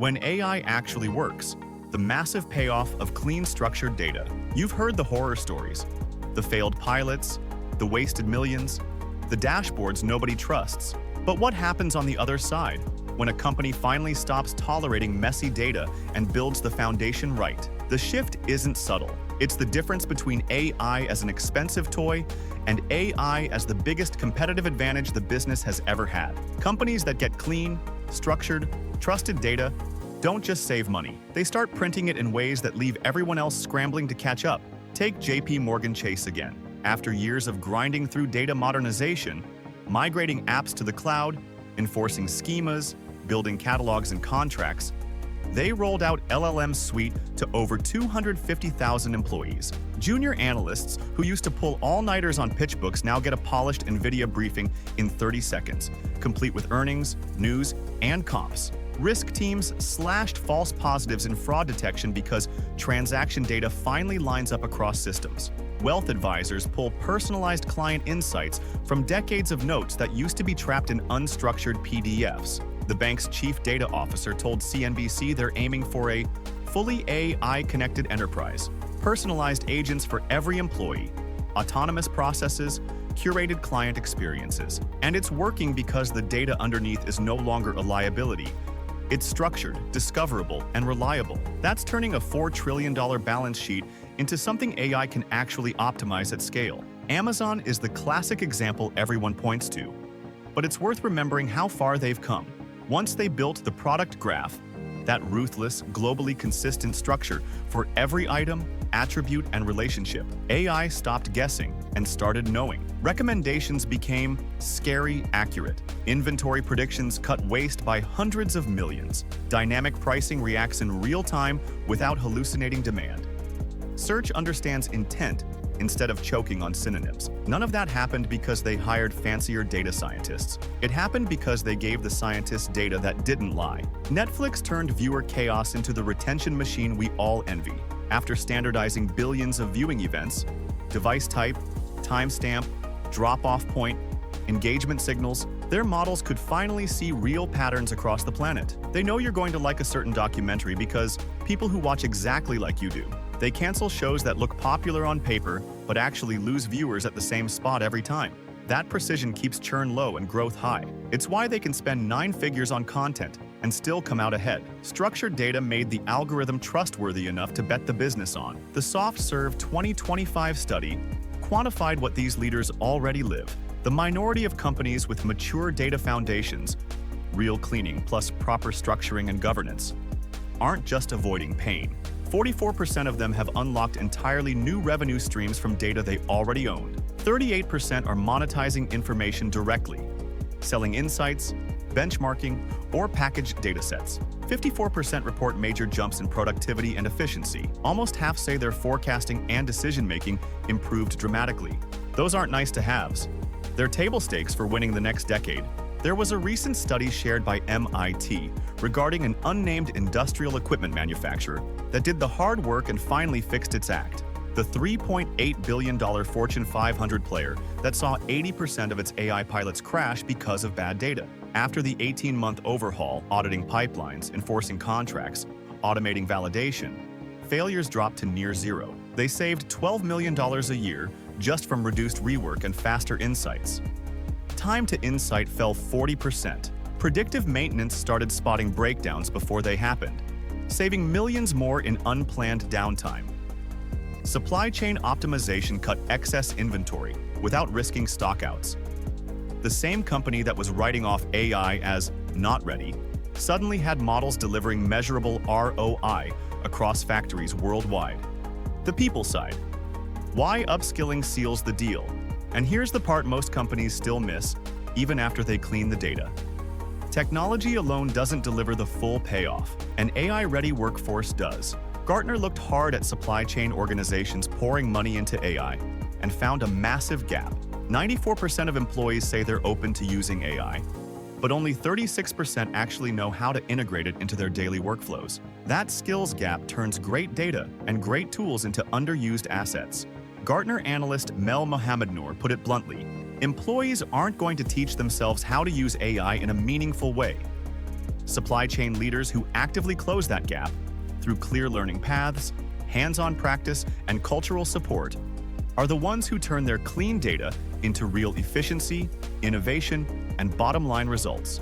when AI actually works, the massive payoff of clean, structured data. You've heard the horror stories, the failed pilots, the wasted millions, the dashboards nobody trusts. But what happens on the other side, when a company finally stops tolerating messy data and builds the foundation right? The shift isn't subtle. It's the difference between AI as an expensive toy and AI as the biggest competitive advantage the business has ever had. Companies that get clean, structured, trusted data don't just save money. They start printing it in ways that leave everyone else scrambling to catch up. Take JPMorgan Chase again. After years of grinding through data modernization, migrating apps to the cloud, enforcing schemas, building catalogs and contracts, they rolled out LLM Suite to over 250,000 employees. Junior analysts who used to pull all-nighters on pitch books now get a polished NVIDIA briefing in 30 seconds, complete with earnings, news, and comps. Risk teams slashed false positives in fraud detection because transaction data finally lines up across systems. Wealth advisors pull personalized client insights from decades of notes that used to be trapped in unstructured PDFs. The bank's chief data officer told CNBC they're aiming for a fully AI-connected enterprise, personalized agents for every employee, autonomous processes, curated client experiences. And it's working because the data underneath is no longer a liability. It's structured, discoverable, and reliable. That's turning a $4 trillion balance sheet into something AI can actually optimize at scale. Amazon is the classic example everyone points to, but it's worth remembering how far they've come. Once they built the product graph, that ruthless, globally consistent structure for every item, attribute, and relationship, AI stopped guessing and started knowing. Recommendations became scary accurate. Inventory predictions cut waste by hundreds of millions. Dynamic pricing reacts in real time without hallucinating demand. Search understands intent instead of choking on synonyms. None of that happened because they hired fancier data scientists. It happened because they gave the scientists data that didn't lie. Netflix turned viewer chaos into the retention machine we all envy. After standardizing billions of viewing events, device type, timestamp, drop-off point, engagement signals, their models could finally see real patterns across the planet. They know you're going to like a certain documentary because people who watch exactly like you do. They cancel shows that look popular on paper but actually lose viewers at the same spot every time. That precision keeps churn low and growth high. It's why they can spend 9 figures on content and still come out ahead. Structured data made the algorithm trustworthy enough to bet the business on. The SoftServe 2025 study quantified what these leaders already live. The minority of companies with mature data foundations, real cleaning plus proper structuring and governance, aren't just avoiding pain. 44% of them have unlocked entirely new revenue streams from data they already owned. 38% are monetizing information directly, selling insights, benchmarking, or packaged datasets. 54% report major jumps in productivity and efficiency. Almost half say their forecasting and decision-making improved dramatically. Those aren't nice-to-haves. They're table stakes for winning the next decade. There was a recent study shared by MIT regarding an unnamed industrial equipment manufacturer that did the hard work and finally fixed its act. The $3.8 billion Fortune 500 player that saw 80% of its AI pilots crash because of bad data. After the 18-month overhaul, auditing pipelines, enforcing contracts, automating validation, failures dropped to near zero. They saved $12 million a year just from reduced rework and faster insights. Time to insight fell 40%. Predictive maintenance started spotting breakdowns before they happened, saving millions more in unplanned downtime. Supply chain optimization cut excess inventory without risking stockouts. The same company that was writing off AI as not ready suddenly had models delivering measurable ROI across factories worldwide. The people side. Why upskilling seals the deal? And here's the part most companies still miss, even after they clean the data. Technology alone doesn't deliver the full payoff. An AI-ready workforce does. Gartner looked hard at supply chain organizations pouring money into AI and found a massive gap. 94% of employees say they're open to using AI, but only 36% actually know how to integrate it into their daily workflows. That skills gap turns great data and great tools into underused assets. Gartner analyst Mel Mohammadnoor put it bluntly: employees aren't going to teach themselves how to use AI in a meaningful way. Supply chain leaders who actively close that gap through clear learning paths, hands-on practice, and cultural support are the ones who turn their clean data into real efficiency, innovation, and bottom-line results.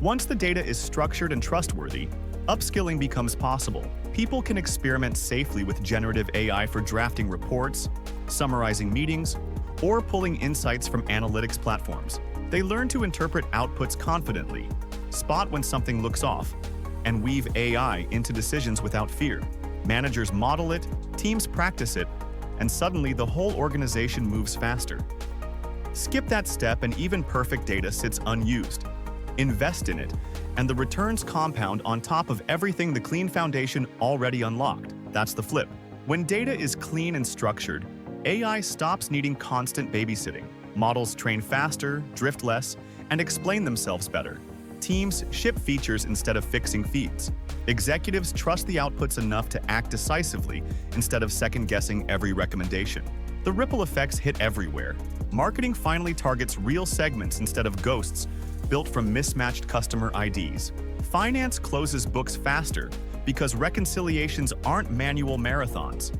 Once the data is structured and trustworthy, upskilling becomes possible. People can experiment safely with generative AI for drafting reports, summarizing meetings, or pulling insights from analytics platforms. They learn to interpret outputs confidently, spot when something looks off, and weave AI into decisions without fear. Managers model it, teams practice it, and suddenly the whole organization moves faster. Skip that step and even perfect data sits unused. Invest in it, and the returns compound on top of everything the clean foundation already unlocked. That's the flip. When data is clean and structured, AI stops needing constant babysitting. Models train faster, drift less, and explain themselves better. Teams ship features instead of fixing feeds. Executives trust the outputs enough to act decisively instead of second-guessing every recommendation. The ripple effects hit everywhere. Marketing finally targets real segments instead of ghosts built from mismatched customer IDs. Finance closes books faster because reconciliations aren't manual marathons.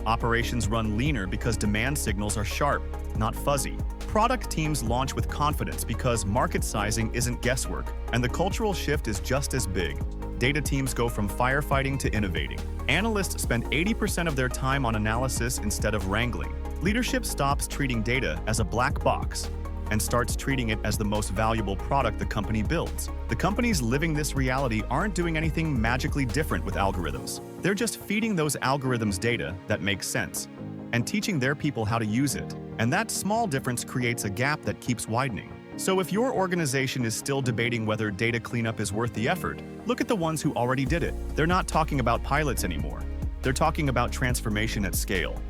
Operations run leaner because demand signals are sharp, not fuzzy. Product teams launch with confidence because market sizing isn't guesswork, and the cultural shift is just as big. Data teams go from firefighting to innovating. Analysts spend 80% of their time on analysis instead of wrangling. Leadership stops treating data as a black box and starts treating it as the most valuable product the company builds. The companies living this reality aren't doing anything magically different with algorithms. They're just feeding those algorithms data that makes sense and teaching their people how to use it. And that small difference creates a gap that keeps widening. So if your organization is still debating whether data cleanup is worth the effort, look at the ones who already did it. They're not talking about pilots anymore. They're talking about transformation at scale.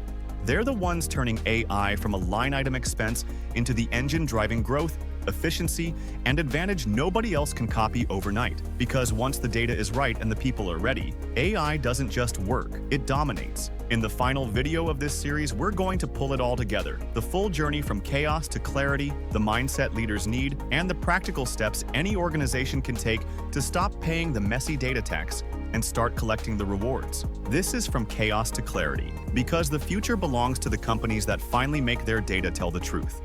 They're the ones turning AI from a line-item expense into the engine driving growth, efficiency, and advantage nobody else can copy overnight. Because once the data is right and the people are ready, AI doesn't just work, it dominates. In the final video of this series, we're going to pull it all together. The full journey from chaos to clarity, the mindset leaders need, and the practical steps any organization can take to stop paying the messy data tax and start collecting the rewards. This is From Chaos to Clarity, because the future belongs to the companies that finally make their data tell the truth.